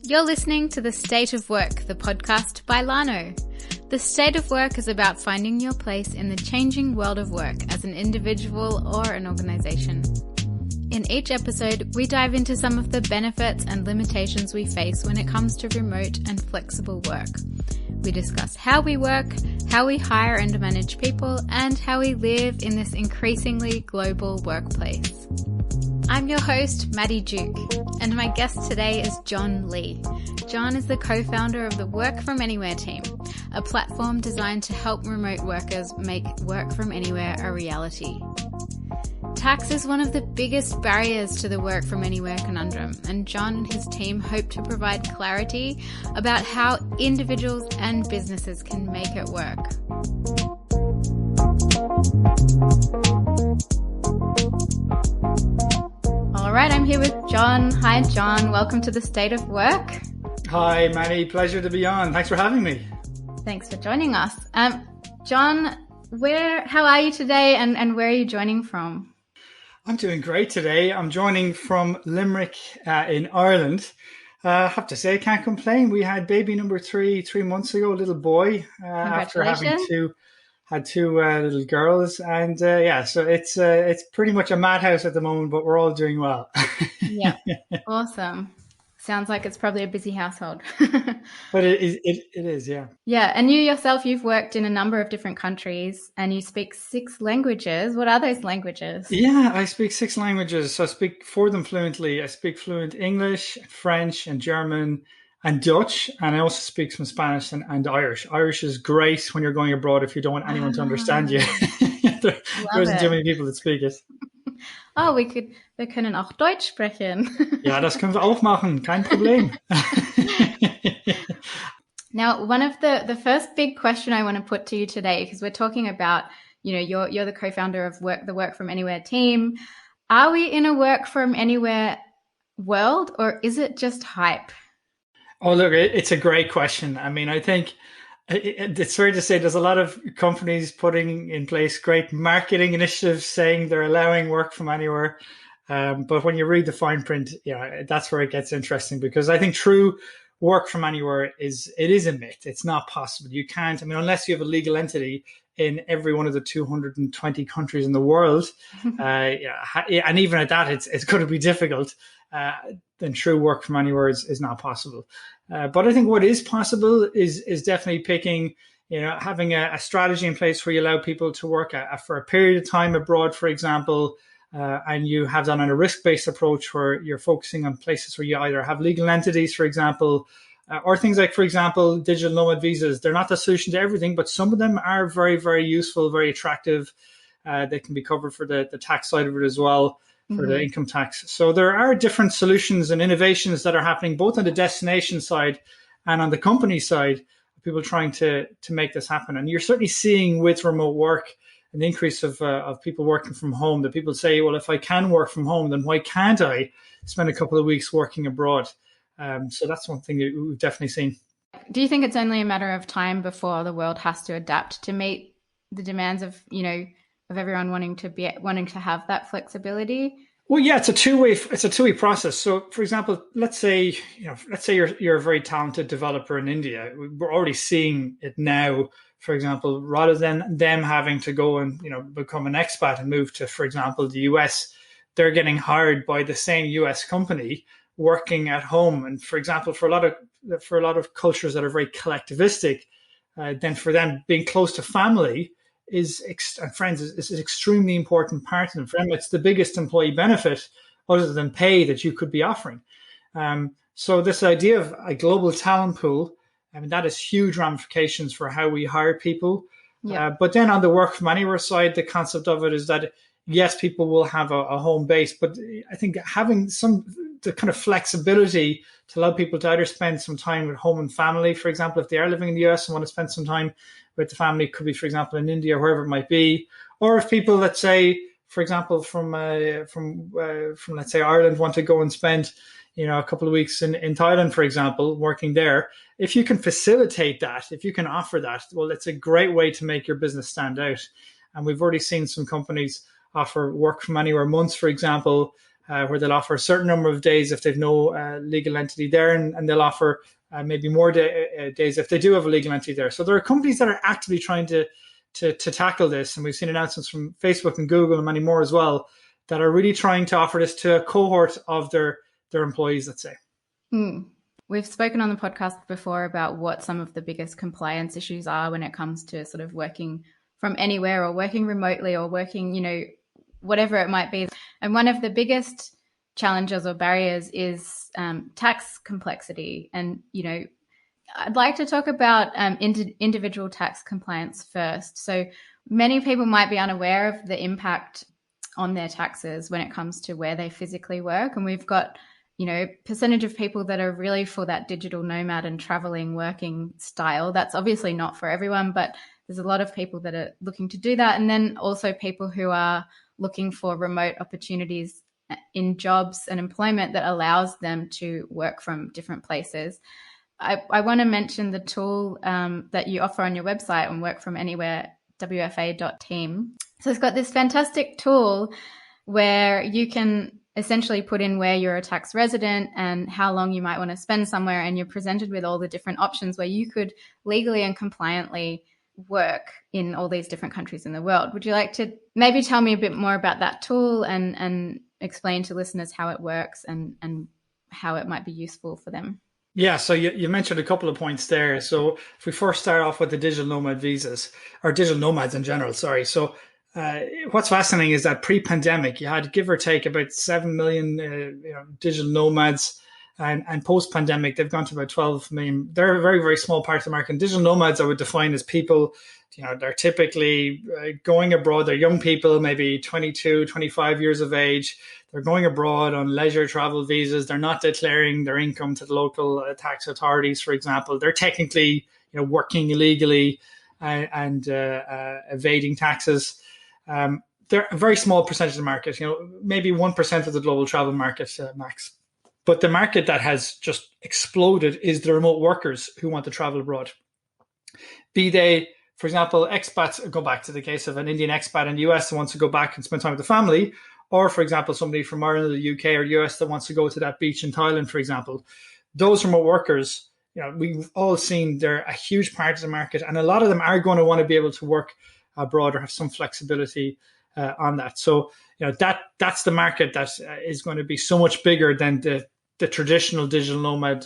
You're listening to The State of Work, the podcast by Lano. The State of Work is about finding your place in the changing world of work as an individual or an organisation. In each episode, we dive into some of the benefits and limitations we face when it comes to remote and flexible work. We discuss how we work, how we hire and manage people, and how we live in this increasingly global workplace. I'm your host, Maddie Duke, and my guest today is John Lee. John is the co-founder of the Work From Anywhere team, a platform designed to help remote workers make work from anywhere a reality. Tax is one of the biggest barriers to the work from anywhere conundrum, and John and his team hope to provide clarity about how individuals and businesses can make it work. All right, I'm here with John. Hi, John. Welcome to the State of Work. Hi, Maddie. Pleasure to be on. Thanks for having me. Thanks for joining us. John, how are you today and where are you joining from? I'm doing great today. I'm joining from Limerick in Ireland. I have to say, I can't complain. We had baby number 3 months ago, a little boy, after having two little girls. And so it's pretty much a madhouse at the moment, but we're all doing well. Yeah, awesome. Sounds like it's probably a busy household. But it is, yeah. Yeah, and you yourself, you've worked in a number of different countries and you speak 6 languages. What are those languages? Yeah, I speak 6 languages. So I speak 4 of them fluently. I speak fluent English, French and German and Dutch. And I also speak some Spanish and Irish. Irish is great when you're going abroad if you don't want anyone to understand you. There isn't too many people that speak it. Oh, wir können auch Deutsch sprechen. Ja, das können wir auch machen. Kein Problem. Now, one of the first big question I want to put to you today, because we're talking about, you're the co-founder of the Work From Anywhere team. Are we in a work from anywhere world, or is it just hype? Oh, look, it's a great question. I mean, I think it's fair to say there's a lot of companies putting in place great marketing initiatives saying they're allowing work from anywhere. But when you read the fine print, that's where it gets interesting, because I think true work from anywhere is a myth. It's not possible. You can't, unless you have a legal entity in every one of the 220 countries in the world, and even at that, it's going to be difficult. Then true work from anywhere is not possible. But I think what is possible is definitely picking, having a strategy in place where you allow people to work for a period of time abroad, for example, and you have that on a risk-based approach where you're focusing on places where you either have legal entities, for example, or things like, for example, digital nomad visas. They're not the solution to everything, but some of them are very, very useful, very attractive. They can be covered for the tax side of it as well, for the income tax. So there are different solutions and innovations that are happening both on the destination side and on the company side, people trying to make this happen. And you're certainly seeing with remote work an increase of people working from home, that people say, well, if I can work from home, then why can't I spend a couple of weeks working abroad? So that's one thing that we've definitely seen. Do you think it's only a matter of time before the world has to adapt to meet the demands of everyone wanting to have that flexibility? Well, yeah, it's a two-way process. So, for example, let's say you're a very talented developer in India. We're already seeing it now. For example, rather than them having to go and become an expat and move to, for example, the US, they're getting hired by the same US company working at home. And for example, for a lot of cultures that are very collectivistic, then for them being close to family and friends is an extremely important part of them. For them, it's the biggest employee benefit other than pay that you could be offering. So this idea of a global talent pool, that has huge ramifications for how we hire people. Yeah. But then on the work from anywhere side, the concept of it is that, yes, people will have a home base, but I think having the kind of flexibility to allow people to either spend some time with home and family, for example, if they are living in the US and want to spend some time with the family, could be, for example, in India, wherever it might be. Or if people, let's say, for example, from let's say Ireland, want to go and spend a couple of weeks in Thailand, for example, working there. If you can facilitate that, if you can offer that, well, it's a great way to make your business stand out. And we've already seen some companies offer work from anywhere months, for example, where they'll offer a certain number of days if they've no legal entity there, and they'll offer maybe more days if they do have a legal entity there. So there are companies that are actively trying to tackle this, and we've seen announcements from Facebook and Google and many more as well that are really trying to offer this to a cohort of their employees, let's say. We've spoken on the podcast before about what some of the biggest compliance issues are when it comes to sort of working from anywhere or working remotely or working, whatever it might be. And one of the biggest challenges or barriers is tax complexity. And, I'd like to talk about individual tax compliance first. So many people might be unaware of the impact on their taxes when it comes to where they physically work. And we've got, percentage of people that are really for that digital nomad and traveling working style. That's obviously not for everyone, but there's a lot of people that are looking to do that. And then also people who are looking for remote opportunities in jobs and employment that allows them to work from different places. I want to mention the tool that you offer on your website on Work From Anywhere, wfa.team. So it's got this fantastic tool where you can essentially put in where you're a tax resident and how long you might want to spend somewhere, and you're presented with all the different options where you could legally and compliantly work in all these different countries in the world. Would you like to maybe tell me a bit more about that tool and explain to listeners how it works and how it might be useful for them? Yeah, so you mentioned a couple of points there. So if we first start off with the digital nomad visas, or digital nomads in general, sorry. So what's fascinating is that pre-pandemic, you had give or take about 7 million digital nomads, and post-pandemic, they've gone to about 12 million. They're a very, very small part of the market. And digital nomads I would define as people, they're typically going abroad. They're young people, maybe 22, 25 years of age. They're going abroad on leisure travel visas. They're not declaring their income to the local tax authorities, for example. They're technically, working illegally and evading taxes. They're a very small percentage of the market, maybe 1% of the global travel market, max. But the market that has just exploded is the remote workers who want to travel abroad. Be they, for example, expats, go back to the case of an Indian expat in the US that wants to go back and spend time with the family, or, for example, somebody from Ireland or the UK or US that wants to go to that beach in Thailand, for example. Those remote workers, we've all seen they're a huge part of the market, and a lot of them are going to want to be able to work abroad or have some flexibility on that. So, that's the market that is going to be so much bigger than the traditional digital nomad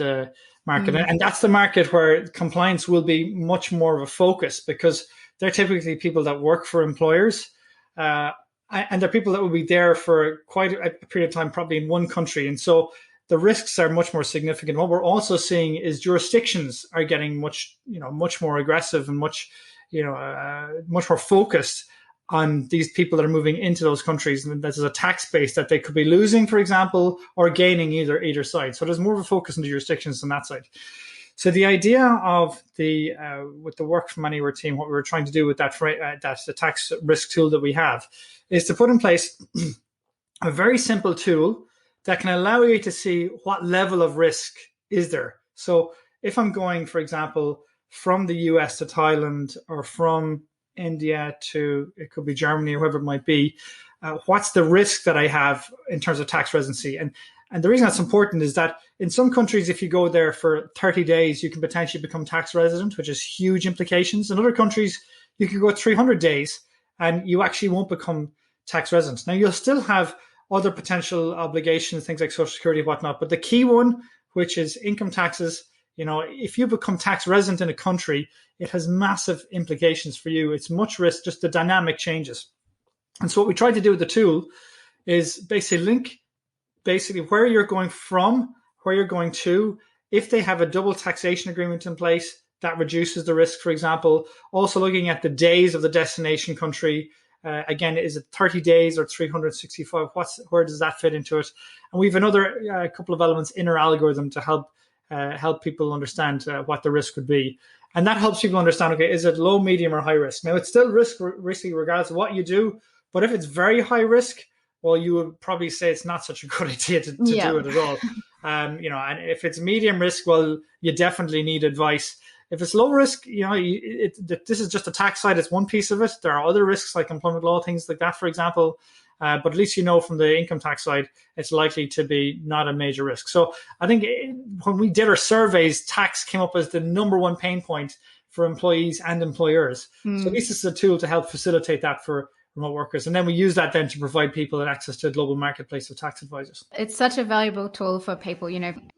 market. And that's the market where compliance will be much more of a focus, because they're typically people that work for employers, and they're people that will be there for quite a period of time, probably in one country. And so the risks are much more significant. What we're also seeing is jurisdictions are getting much more aggressive and much more focused on these people that are moving into those countries. And there's a tax base that they could be losing, for example, or gaining either side. So there's more of a focus on the jurisdictions on that side. So the idea of with the Work From Anywhere team, what we were trying to do with that's the tax risk tool that we have, is to put in place a very simple tool that can allow you to see what level of risk is there. So if I'm going, for example, from the US to Thailand, or from India to, it could be Germany or whoever it might be, what's the risk that I have in terms of tax residency? And the reason that's important is that in some countries, if you go there for 30 days, you can potentially become tax resident, which has huge implications. In other countries, you could go 300 days and you actually won't become tax resident. Now, you'll still have other potential obligations, things like Social Security and whatnot. But the key one, which is income taxes, if you become tax resident in a country, it has massive implications for you. It's much risk, just the dynamic changes. And so what we tried to do with the tool is basically link where you're going from, where you're going to. If they have a double taxation agreement in place, that reduces the risk, for example. Also looking at the days of the destination country. Again, is it 30 days or 365? Where does that fit into it? And we have another couple of elements in our algorithm to help people understand what the risk would be. And that helps people understand, okay, is it low, medium, or high risk? Now, it's still risky regardless of what you do. But if it's very high risk, well, you would probably say it's not such a good idea to do it at all. And if it's medium risk, well, you definitely need advice. If it's low risk, this is just a tax side. It's one piece of it. There are other risks like employment law, things like that, for example. But at least from the income tax side, it's likely to be not a major risk. So I think when we did our surveys, tax came up as the number one pain point for employees and employers. So at least it's a tool to help facilitate that for remote workers. And then we use that then to provide people an access to a global marketplace of tax advisors. It's such a valuable tool for people.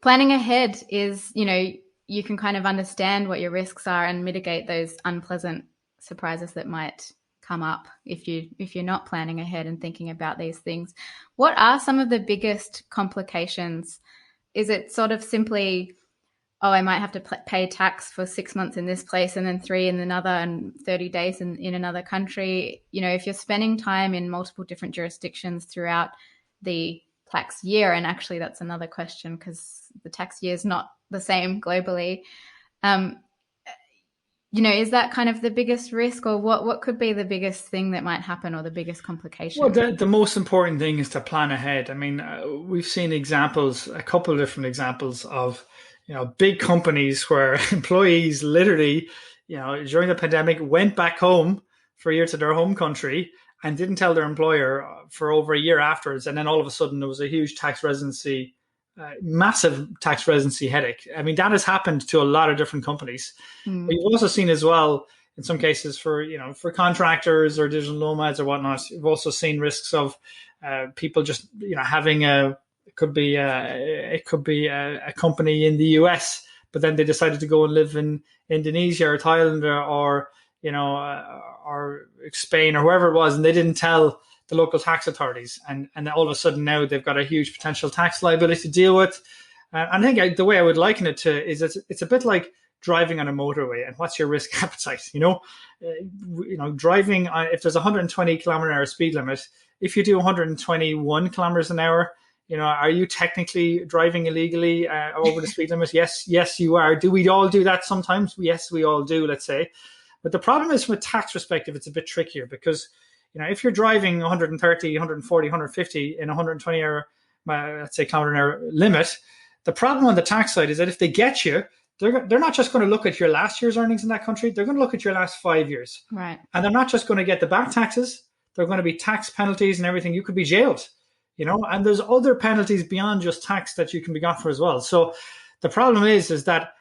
Planning ahead is, you can kind of understand what your risks are and mitigate those unpleasant surprises that might come up if you're not planning ahead and thinking about these things. What are some of the biggest complications? Is it sort of simply, I might have to pay tax for 6 months in this place and then 3 in another and 30 days in another country? If you're spending time in multiple different jurisdictions throughout the tax year, and actually that's another question because the tax year is not the same globally. Is that kind of the biggest risk, or what could be the biggest thing that might happen, or the biggest complication? Well, the most important thing is to plan ahead. I mean, we've seen a couple of different examples of, big companies where employees literally, during the pandemic went back home for a year to their home country and didn't tell their employer for over a year afterwards. And then all of a sudden there was a huge massive tax residency headache. I mean, that has happened to a lot of different companies. But you've also seen as well, in some cases for contractors or digital nomads or whatnot, you've also seen risks of people just, having it could be a company in the US, but then they decided to go and live in Indonesia or Thailand or Spain or wherever it was, and they didn't tell the local tax authorities, and all of a sudden now they've got a huge potential tax liability to deal with. I think the way I would liken it to is it's a bit like driving on a motorway, and what's your risk appetite? Driving if there's 120 kilometer an hour speed limit, if you do 121 kilometers an hour, are you technically driving illegally over the speed limit? Yes, you are. Do we all do that sometimes? Yes, we all do. Let's say, but the problem is from a tax perspective, it's a bit trickier because if you're driving 130, 140, 150 in 120 hour, let's say kilometer an hour limit, the problem on the tax side is that if they get you, they're not just going to look at your last year's earnings in that country. They're going to look at your last 5 years. Right. And they're not just going to get the back taxes. They're going to be tax penalties and everything. You could be jailed, and there's other penalties beyond just tax that you can be got for as well. So the problem is that,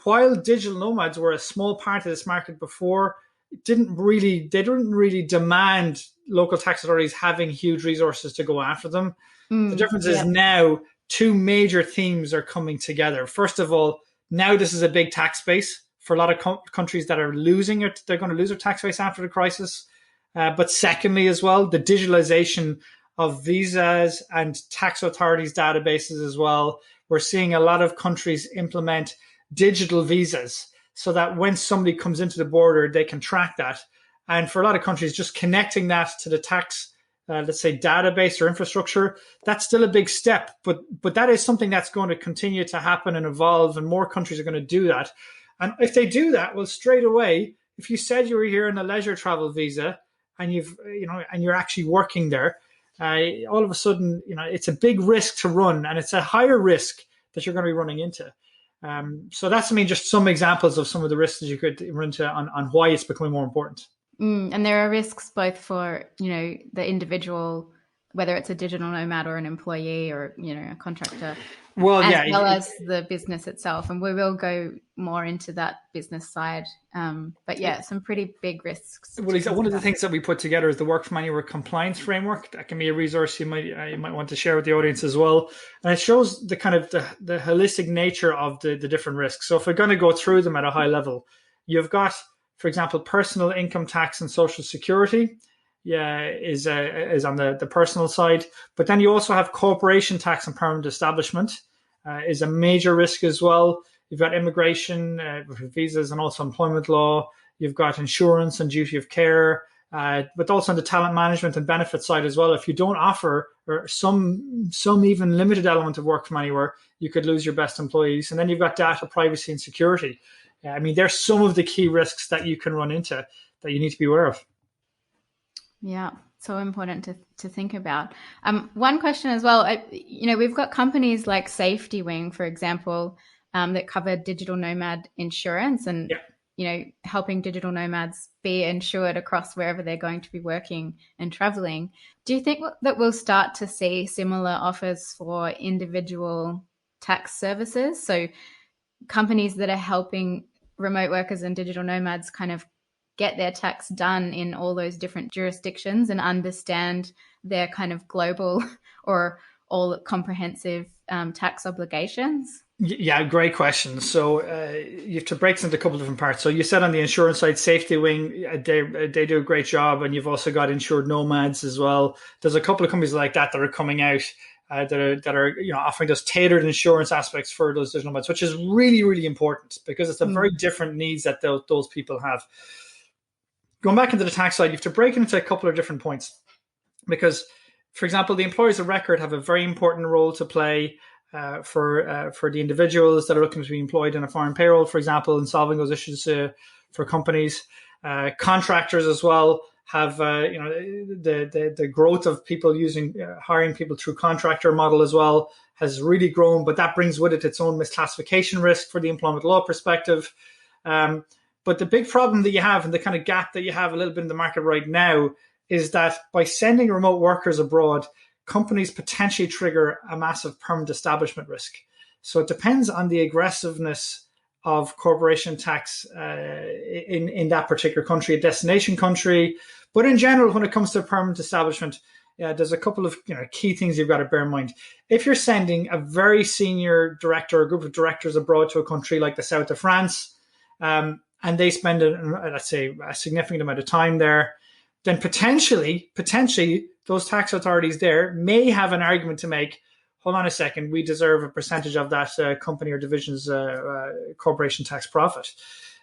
while digital nomads were a small part of this market before, they didn't really demand local tax authorities having huge resources to go after them. The difference is now two major themes are coming together. First of all, now this is a big tax base for a lot of countries that are losing it. They're going to lose their tax base after the crisis. But secondly, as well, the digitalization of visas and tax authorities databases as well. We're seeing a lot of countries implement digital visas so that when somebody comes into the border, they can track that. And for a lot of countries, just connecting that to the tax, let's say, database or infrastructure, that's still a big step. But that is something that's going to continue to happen and evolve, and more countries are going to do that. And if they do that, well, straight away, if you said you were here on a leisure travel visa and you're actually working there, all of a sudden, it's a big risk to run, and it's a higher risk that you're going to be running into. So that's, just some examples of some of the risks that you could run into on why it's becoming more important. And there are risks both for, the individual, whether it's a digital nomad or an employee or, a contractor, as the business itself. And we will go more into that business side. But some pretty big risks. Well, one of the things that we put together is the Work From Anywhere compliance framework. That can be a resource you might want to share with the audience as well. And it shows the kind of the holistic nature of the different risks. So if we're going to go through them at a high level, you've got, for example, personal income tax and social security. Is on the personal side, but then you also have corporation tax and permanent establishment is a major risk as well. You've got immigration, visas, and also employment law. You've got insurance and duty of care, but also on the talent management and benefit side as well. If you don't offer or some even limited element of work from anywhere, you could lose your best employees. And then you've got data privacy and security. There's some of the key risks that you can run into that you need to be aware of. Yeah, so important to think about. One question as well, we've got companies like Safety Wing, for example, that cover digital nomad insurance. And, helping digital nomads be insured across wherever they're going to be working and traveling. Do you think that we'll start to see similar offers for individual tax services? So companies that are helping remote workers and digital nomads kind of get their tax done in all those different jurisdictions and understand their kind of global or all comprehensive tax obligations? Yeah, great question. So you have to break this into a couple of different parts. So you said on the insurance side, Safety Wing, they do a great job, and you've also got Insured Nomads as well. There's a couple of companies like that are coming out that are offering those tailored insurance aspects for those digital nomads, which is really, really important because it's a very different needs that those people have. Going back into the tax side, you have to break it into a couple of different points because, for example, the employers of record have a very important role to play for the individuals that are looking to be employed in a foreign payroll, for example, and solving those issues for companies. Contractors as well have the growth of people hiring people through contractor model as well has really grown, but that brings with it its own misclassification risk for the employment law perspective. But the big problem that you have and the kind of gap that you have a little bit in the market right now is that by sending remote workers abroad, companies potentially trigger a massive permanent establishment risk. So it depends on the aggressiveness of corporation tax in that particular country, a destination country. But in general, when it comes to permanent establishment, there's a couple of key things you've got to bear in mind. If you're sending a very senior director or group of directors abroad to a country like the south of France, and they spend, let's say, a significant amount of time there, then potentially those tax authorities there may have an argument to make, hold on a second, we deserve a percentage of that company or division's corporation tax profit.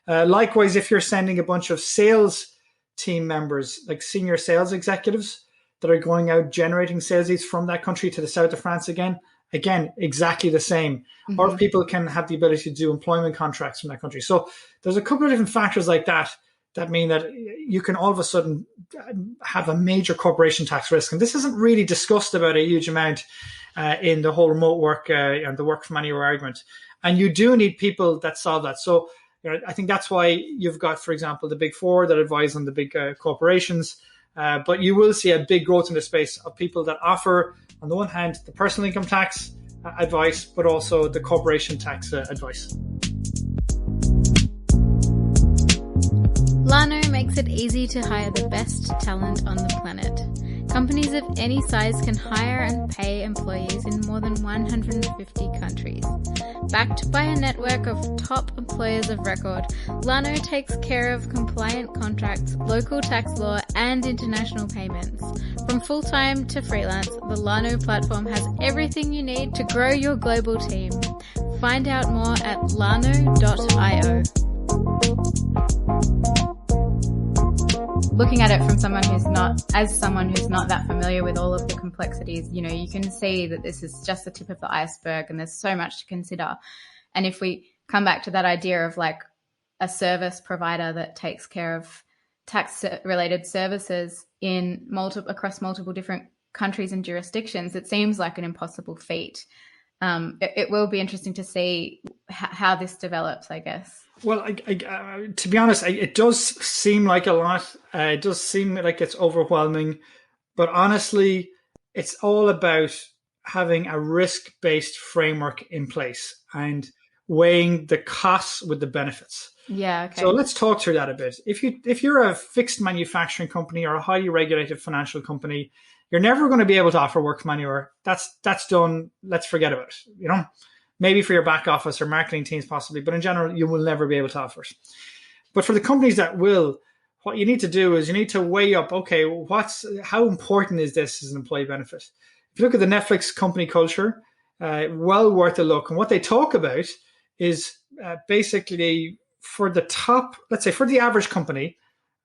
Likewise, if you're sending a bunch of sales team members, like senior sales executives that are going out generating sales leads from that country to the south of France again, exactly the same. Mm-hmm. Or people can have the ability to do employment contracts from that country. So there's a couple of different factors like that mean that you can all of a sudden have a major corporation tax risk. And this isn't really discussed about a huge amount in the whole remote work and the work from anywhere argument. And you do need people that solve that. So I think that's why you've got, for example, the big four that advise on the big corporations. But you will see a big growth in the space of people that offer, on the one hand, the personal income tax advice, but also the corporation tax advice. Lano makes it easy to hire the best talent on the planet. Companies of any size can hire and pay employees in more than 150 countries. Backed by a network of top employers of record, Lano takes care of compliant contracts, local tax law, and international payments. From full-time to freelance, the Lano platform has everything you need to grow your global team. Find out more at lano.io. Looking at it from someone who's not that familiar with all of the complexities, you can see that this is just the tip of the iceberg and there's so much to consider. And if we come back to that idea of like a service provider that takes care of tax related services across multiple different countries and jurisdictions, it seems like an impossible feat. It will be interesting to see how this develops, I guess. Well, to be honest, it does seem like a lot. It does seem like it's overwhelming. But honestly, it's all about having a risk-based framework in place and weighing the costs with the benefits. Yeah, okay. So let's talk through that a bit. If you're a fixed manufacturing company or a highly regulated financial company, you're never going to be able to offer work from anywhere. That's done. Let's forget about it. Maybe for your back office or marketing teams possibly, but in general, you will never be able to offer it. But for the companies that will, what you need to do is you need to weigh up, okay, how important is this as an employee benefit? If you look at the Netflix company culture, well worth a look. And what they talk about is basically for the top, let's say for the average company,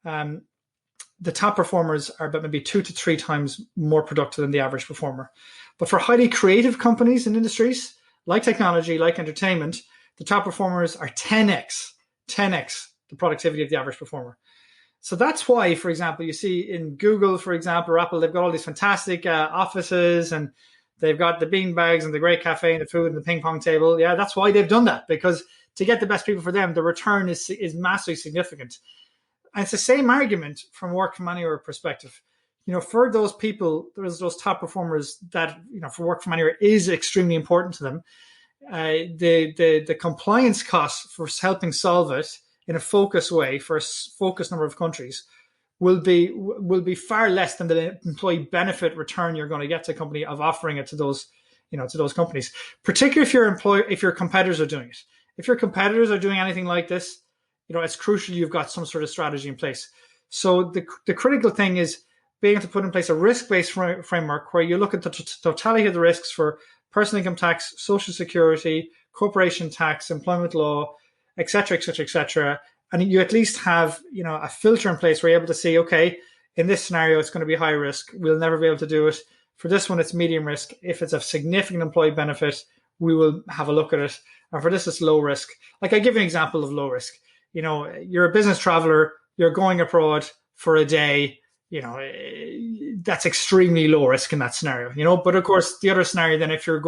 the top performers are about maybe 2 to 3 times more productive than the average performer. But for highly creative companies and industries, like technology, like entertainment, the top performers are 10x the productivity of the average performer. So that's why, for example, you see in Google, for example, or Apple, they've got all these fantastic offices and they've got the bean bags and the great cafe and the food and the ping pong table. Yeah, that's why they've done that, because to get the best people for them, the return is massively significant. And it's the same argument from work from anywhere perspective. For those people, there's those top performers that, for work from anywhere is extremely important to them. The compliance costs for helping solve it in a focused way for a focused number of countries will be far less than the employee benefit return you're going to get to a company of offering it to those companies, particularly if your competitors are doing it. If your competitors are doing anything like this, it's crucial you've got some sort of strategy in place. So the critical thing is being able to put in place a risk-based framework where you look at the totality of the risks for personal income tax, social security, corporation tax, employment law, et cetera, et cetera, et cetera. And you at least have, a filter in place where you're able to see, okay, in this scenario, it's going to be high risk. We'll never be able to do it. For this one, it's medium risk. If it's a significant employee benefit, we will have a look at it. And for this, it's low risk. Like I give you an example of low risk. You're a business traveler, you're going abroad for a day, that's extremely low risk in that scenario, but of course the other scenario, then if you're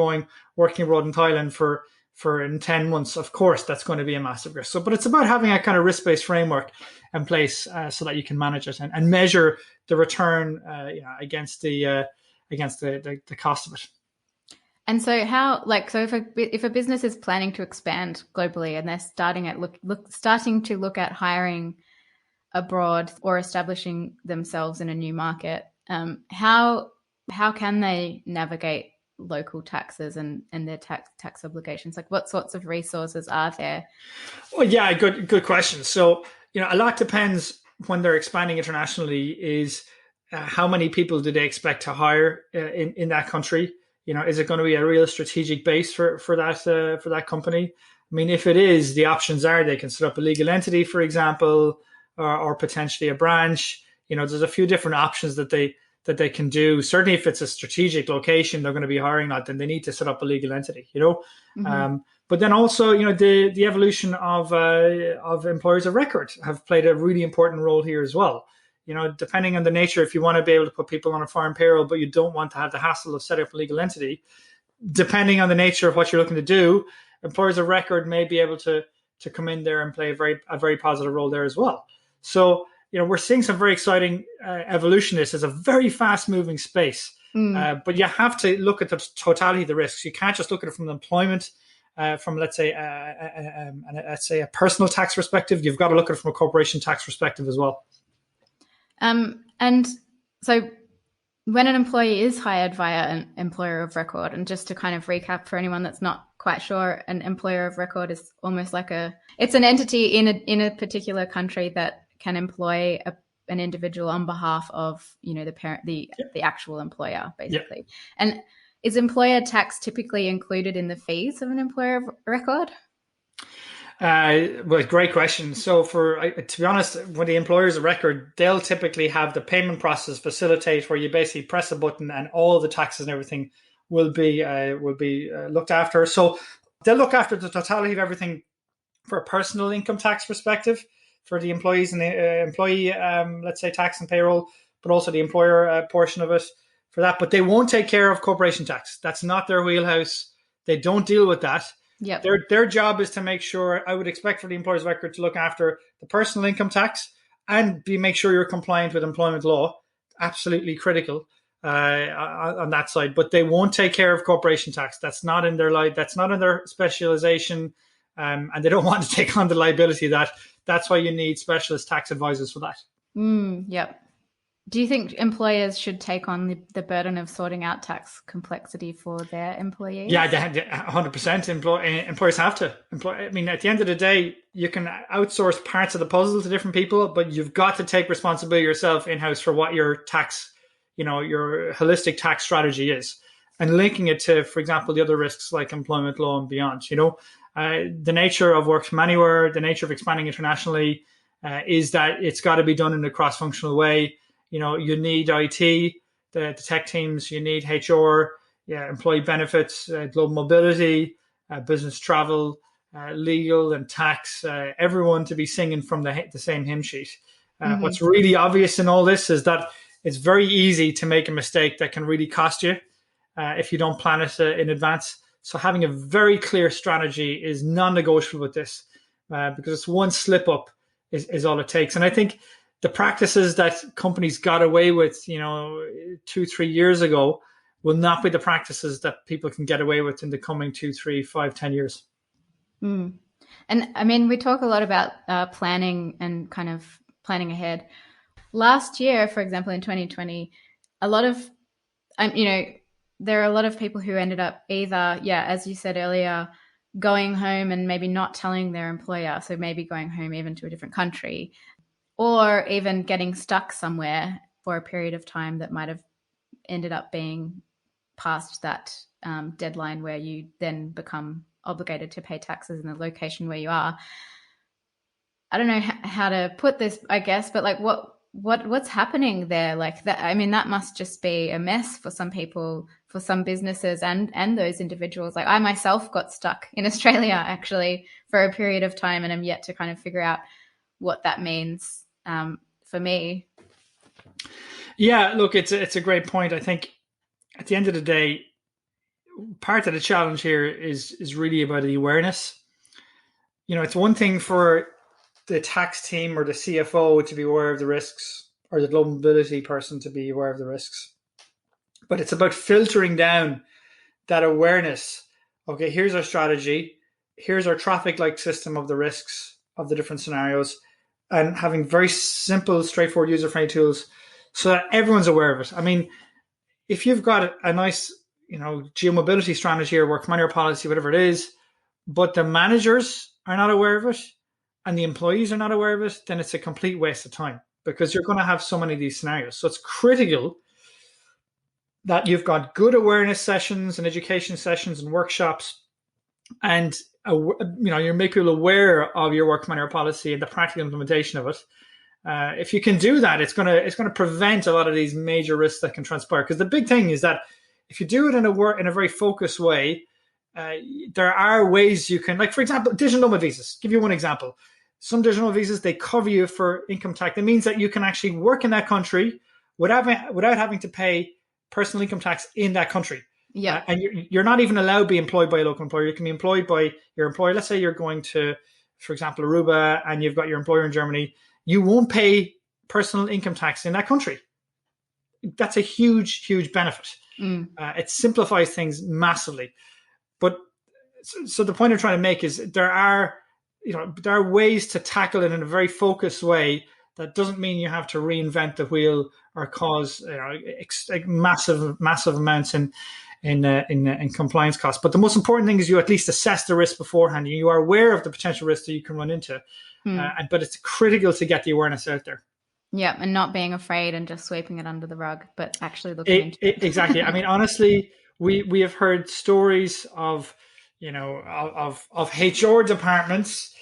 working abroad in Thailand for in 10 months, of course, that's going to be a massive risk. So, but it's about having a kind of risk-based framework in place so that you can manage it and measure the return, against the cost of it. And so if a business is planning to expand globally and they're starting to look at hiring abroad or establishing themselves in a new market, how can they navigate local taxes and their tax obligations? Like what sorts of resources are there? Well, yeah, good question. So, a lot depends when they're expanding internationally is how many people do they expect to hire in that country? Is it going to be a real strategic base for that company? I mean, if it is, the options are they can set up a legal entity, for example, or potentially a branch. There's a few different options that they can do. Certainly, if it's a strategic location, they're going to be hiring that, then they need to set up a legal entity. Mm-hmm. But then also, the evolution of employers of record have played a really important role here as well. Depending on the nature, if you want to be able to put people on a foreign payroll, but you don't want to have the hassle of setting up a legal entity, depending on the nature of what you're looking to do, employers of record may be able to come in there and play a very positive role there as well. So, we're seeing some very exciting evolution. This is a very fast moving space, but you have to look at the totality of the risks. You can't just look at it from the employment, from let's say a personal tax perspective. You've got to look at it from a corporation tax perspective as well. And so when an employee is hired via an employer of record, and just to kind of recap for anyone that's not quite sure, an employer of record is almost like it's an entity in a particular country that can employ an individual on behalf of, the parent, the actual employer, basically. Yep. And is employer tax typically included in the fees of an employer of record? Well, great question. So to be honest, when the employers of record, they'll typically have the payment process facilitate where you basically press a button and all the taxes and everything will be looked after. So they'll look after the totality of everything for a personal income tax perspective for the employees and the employee, let's say tax and payroll, but also the employer portion of it for that. But they won't take care of corporation tax. That's not their wheelhouse. They don't deal with that. Yep. Their job is to make sure, I would expect for the employer's record to look after the personal income tax and make sure you're compliant with employment law. Absolutely critical on that side. But they won't take care of corporation tax. That's not in their that's not in their specialization, and they don't want to take on the liability of that. That's why you need specialist tax advisors for that. Yep. Do you think employers should take on the burden of sorting out tax complexity for their employees? Yeah, 100%. Employers have to. I mean, at the end of the day, you can outsource parts of the puzzle to different people, but you've got to take responsibility yourself in-house for what your tax, your holistic tax strategy is. And linking it to, for example, the other risks like employment law and beyond. The nature of work from anywhere, the nature of expanding internationally is that it's got to be done in a cross-functional way. You need IT, the tech teams, you need HR, employee benefits, global mobility, business travel, legal and tax, everyone to be singing from the same hymn sheet. What's really obvious in all this is that it's very easy to make a mistake that can really cost you if you don't plan it in advance. So having a very clear strategy is non-negotiable with this, because it's one slip up is all it takes. And I think the practices that companies got away with, 2-3 years ago, will not be the practices that people can get away with in the coming 2, 3, 5, 10 years. Mm. And I mean, we talk a lot about planning and kind of planning ahead. Last year, for example, in 2020, a lot of, there are a lot of people who ended up either, as you said earlier, going home and maybe not telling their employer, so maybe going home even to a different country, or even getting stuck somewhere for a period of time that might have ended up being past that deadline where you then become obligated to pay taxes in the location where you are. I don't know how to put this, I guess, but like what's happening there? Like that, I mean, that must just be a mess for some people, for some businesses and those individuals. Like I myself got stuck in Australia actually for a period of time, and I'm yet to kind of figure out what that means for me. Yeah, look, it's a great point. I think at the end of the day, part of the challenge here is really about the awareness. It's one thing for the tax team or the CFO to be aware of the risks, or the global mobility person to be aware of the risks. But it's about filtering down that awareness. Okay, here's our strategy. Here's our traffic light system of the risks of the different scenarios, and having very simple, straightforward, user-friendly tools so that everyone's aware of it. I mean, if you've got a nice, geo-mobility strategy or work from anywhere policy, whatever it is, but the managers are not aware of it and the employees are not aware of it, then it's a complete waste of time, because you're going to have so many of these scenarios. So it's critical that you've got good awareness sessions and education sessions and workshops, and you make people aware of your work from anywhere policy and the practical implementation of it. If you can do that, it's going to prevent a lot of these major risks that can transpire. Because the big thing is that if you do it in a very focused way, there are ways you can, like for example, digital nomad visas. Give you one example. Some digital nomad visas, they cover you for income tax. That means that you can actually work in that country without having to pay personal income tax in that country. Yeah, and you're not even allowed to be employed by a local employer. You can be employed by your employer. Let's say you're going to, for example, Aruba, and you've got your employer in Germany. You won't pay personal income tax in that country. That's a huge, huge benefit. It simplifies things massively. But so the point I'm trying to make is there are ways to tackle it in a very focused way. That doesn't mean you have to reinvent the wheel or cause massive amounts in compliance costs. But the most important thing is you at least assess the risk beforehand. You are aware of the potential risks that you can run into. But it's critical to get the awareness out there. Yeah, and not being afraid and just sweeping it under the rug, but actually looking into it. Exactly. I mean, honestly, we have heard stories of HR departments,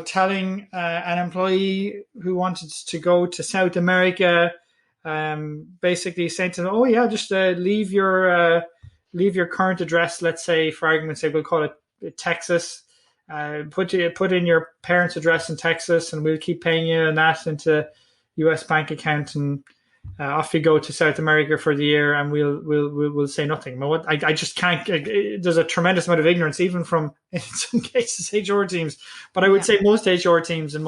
telling an employee who wanted to go to South America, basically saying to them, "Oh yeah, just leave your current address. Let's say, for argument's sake, we'll call it Texas. Put in your parents' address in Texas, and we'll keep paying you and that into U.S. bank account, and off you go to South America for the year, and we'll say nothing." I just can't. There's a tremendous amount of ignorance, even from, in some cases, HR teams. But I would say most HR teams and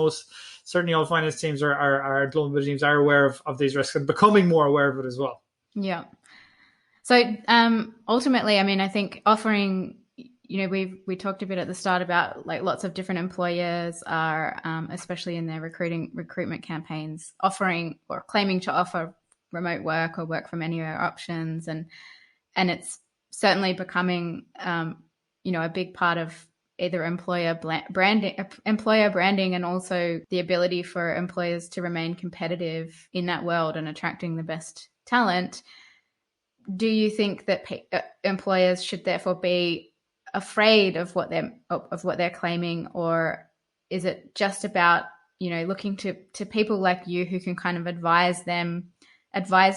certainly all finance teams are global teams are aware of these risks and becoming more aware of it as well. Yeah. So ultimately, I mean, I think offering, we talked a bit at the start about like lots of different employers are, especially in their recruitment campaigns, offering or claiming to offer remote work or work from anywhere options, and it's certainly becoming, a big part of either employer branding, and also the ability for employers to remain competitive in that world and attracting the best talent. Do you think that employers should therefore be afraid of what they're claiming, or is it just about looking to people like you who can kind of advise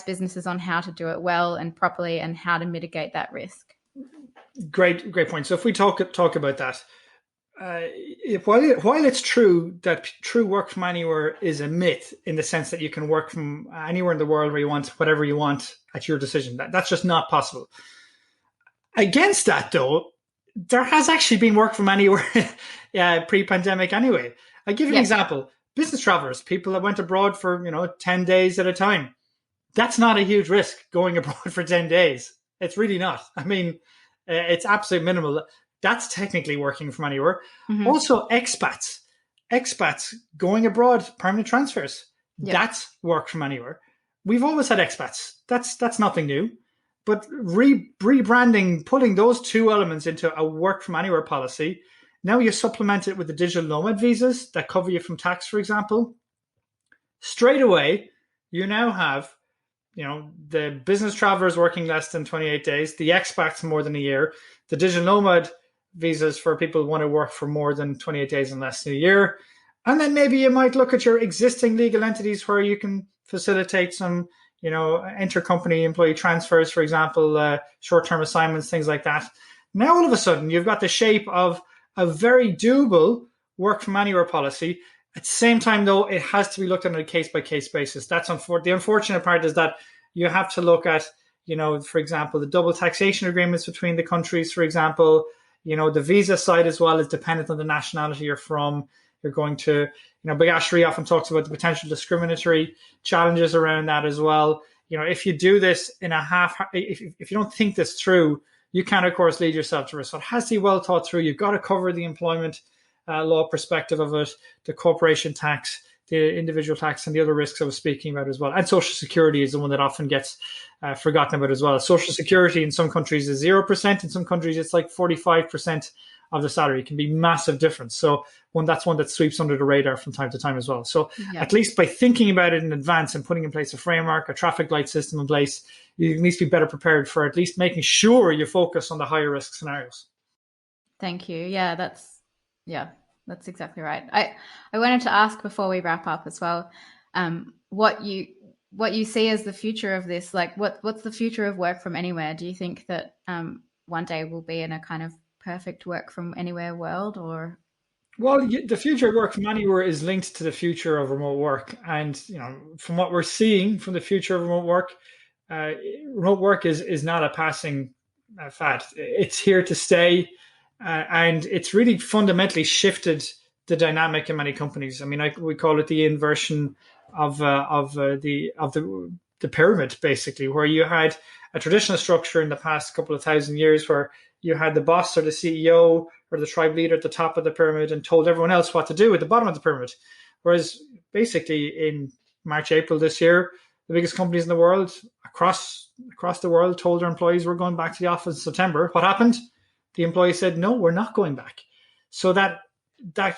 businesses on how to do it well and properly and how to mitigate that risk? Great point. So if we talk about that, while it's true that true work from anywhere is a myth in the sense that you can work from anywhere in the world where you want, whatever you want at your decision, that's just not possible. Against that, though, there has actually been work from anywhere pre-pandemic anyway. I give you an example. Business travelers, people that went abroad for 10 days at a time. That's not a huge risk going abroad for 10 days. It's really not. I mean, it's absolutely minimal. That's technically working from anywhere. Also, expats going abroad, permanent transfers. That's work from anywhere. We've always had expats. That's nothing new. But rebranding, pulling those two elements into a work from anywhere policy, now you supplement it with the digital nomad visas that cover you from tax, for example. Straight away, you now have, the business travelers working less than 28 days, the expats more than a year, the digital nomad visas for people who want to work for more than 28 days and less than a year. And then maybe you might look at your existing legal entities where you can facilitate some intercompany employee transfers, for example, short-term assignments, things like that. Now, all of a sudden, you've got the shape of a very doable work from anywhere policy. At the same time, though, it has to be looked at on a case-by-case basis. That's the unfortunate part is that you have to look at, for example, the double taxation agreements between the countries, for example. The visa side as well is dependent on the nationality you're from. You're going to, Bhagashri often talks about the potential discriminatory challenges around that as well. If you do this in if you don't think this through, you can, of course, lead yourself to risk. So it has to be well thought through. You've got to cover the employment law perspective of it, the corporation tax, the individual tax, and the other risks I was speaking about as well. And Social Security is the one that often gets forgotten about as well. Social Security in some countries is 0%. In some countries, it's like 45% of the salary. It can be massive difference. So that's one that sweeps under the radar from time to time as well. So at least by thinking about it in advance and putting in place a framework, a traffic light system in place, you can at least be better prepared for at least making sure you focus on the higher risk scenarios. Thank you. Yeah, that's exactly right. I wanted to ask before we wrap up as well, what you see as the future of this. Like, what's the future of work from anywhere? Do you think that one day we'll be in a kind of perfect work from anywhere world, or? Well, the future of work from anywhere is linked to the future of remote work. And, from what we're seeing from the future of remote work is not a passing fad. It's here to stay. And it's really fundamentally shifted the dynamic in many companies. I mean, we call it the inversion of the pyramid, basically, where you had a traditional structure in the past couple of thousand years where you had the boss or the CEO or the tribe leader at the top of the pyramid and told everyone else what to do at the bottom of the pyramid. Whereas basically in March, April this year, the biggest companies in the world across the world told their employees we're going back to the office in September. What happened? The employees said, no, we're not going back. So that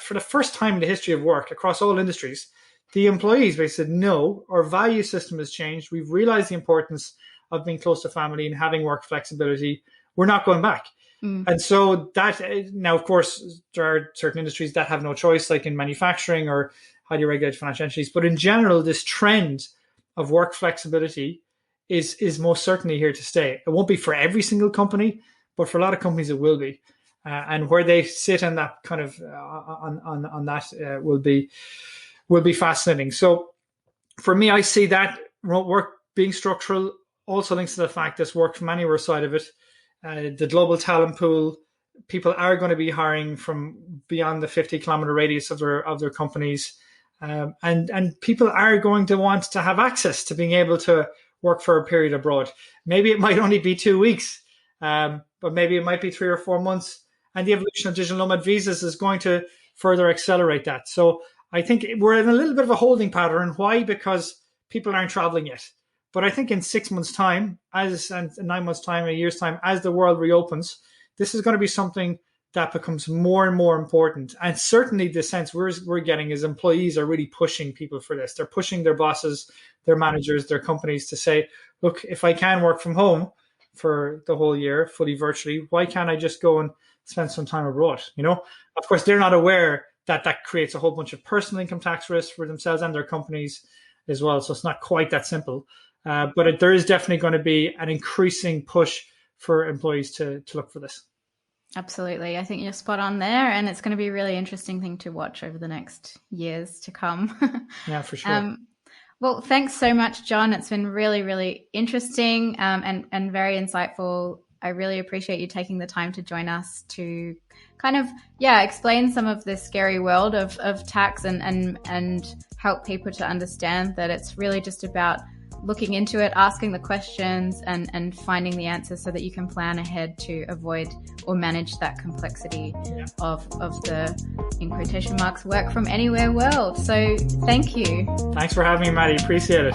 for the first time in the history of work across all industries, the employees basically said, no, our value system has changed. We've realized the importance of being close to family and having work flexibility. We're not going back. And so that now, of course, there are certain industries that have no choice, like in manufacturing or highly regulated financial entities. But in general, this trend of work flexibility is most certainly here to stay. It won't be for every single company, but for a lot of companies, it will be. And where they sit in that kind of on that will be fascinating. So for me, I see that remote work being structural also links to the fact this work from anywhere side of it. The global talent pool, people are going to be hiring from beyond the 50-kilometer radius of their companies. And people are going to want to have access to being able to work for a period abroad. Maybe it might only be 2 weeks, but maybe it might be 3 or 4 months. And the evolution of digital nomad visas is going to further accelerate that. So I think we're in a little bit of a holding pattern. Why? Because people aren't traveling yet. But I think in 6 months' time, and 9 months' time, a year's time, as the world reopens, this is going to be something that becomes more and more important. And certainly the sense we're getting is employees are really pushing people for this. They're pushing their bosses, their managers, their companies to say, look, if I can work from home for the whole year, fully virtually, why can't I just go and spend some time abroad? Of course, they're not aware that that creates a whole bunch of personal income tax risks for themselves and their companies as well. So it's not quite that simple. But there is definitely going to be an increasing push for employees to look for this. Absolutely. I think you're spot on there. And it's going to be a really interesting thing to watch over the next years to come. Yeah, for sure. Well, thanks so much, John. It's been really, really interesting and very insightful I really appreciate you taking the time to join us to kind of, explain some of the scary world of tax and help people to understand that it's really just about looking into it, asking the questions and finding the answers so that you can plan ahead to avoid or manage that complexity of the, in quotation marks, work from anywhere world. So thank you. Thanks for having me, Maddie. Appreciate it.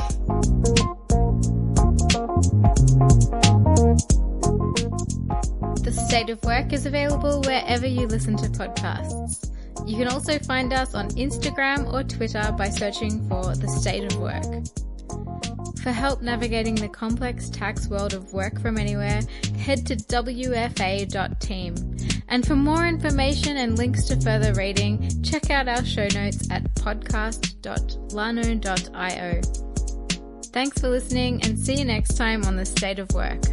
The State of Work is available wherever you listen to podcasts. You can also find us on Instagram or Twitter by searching for The State of Work. For help navigating the complex tax world of work from anywhere, head to wfa.team. And for more information and links to further reading, check out our show notes at podcast.lano.io. Thanks for listening and see you next time on The State of Work.